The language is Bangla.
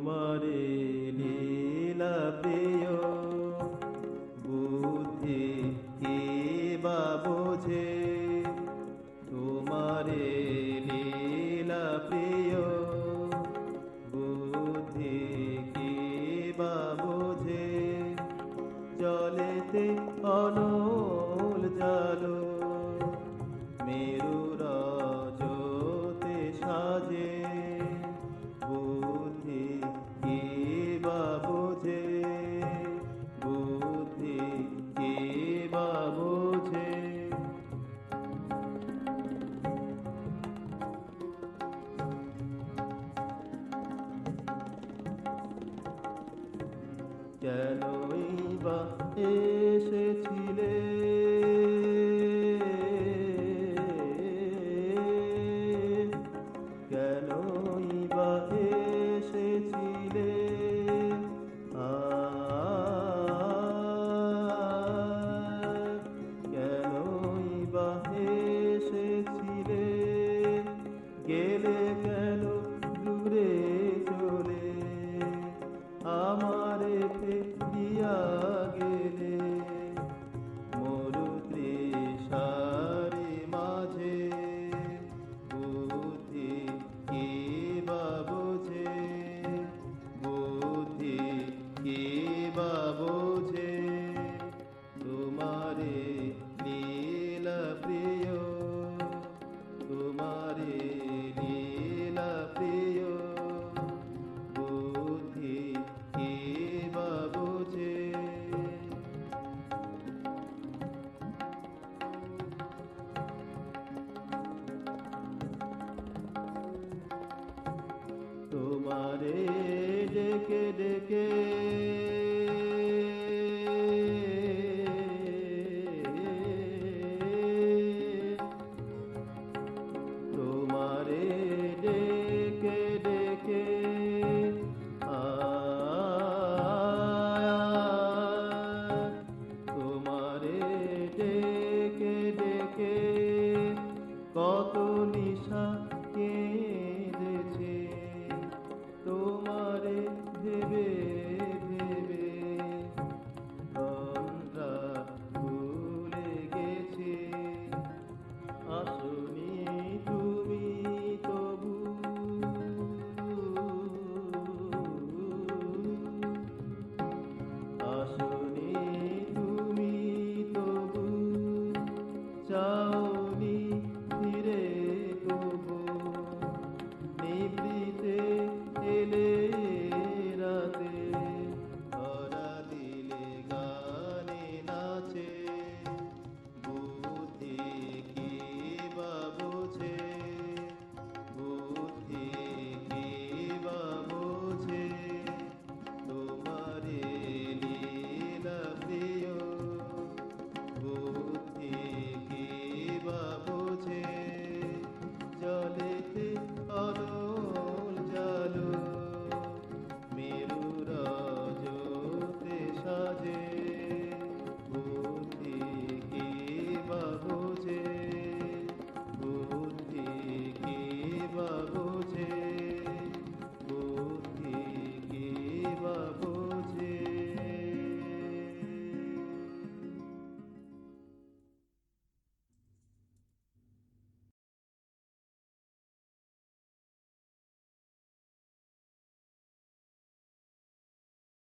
তোমারে লীলা প্রিয় বুদ্ধি কি বা বোঝে তোমারে লীলা প্রিয় বুদ্ধি কি বা বোঝে জলেতে অনল জালো মেরু রজতে সাজে বুদ্ধি কি বা বোঝে বুদ্ধি কি বা বোঝে কেনই বা এসেছিলে কেনই বা এসেছিলে কেনই বা এসেছিলে গেলে কেন দূরে চলে আমারে ফিরিয়া গেলে মরু তৃষারি মাঝে বুদ্ধি কি বা বোঝে বুদ্ধি কি বা বোঝে তোমারে লীলা প্রিয় তোমারে লীলা প্রিয় বুদ্ধি কি বা বোঝে তোমারে ডেকে ডেকে তোমারে ডেকে ডেকে তোমারে ডেকে ডেকে কত নিশা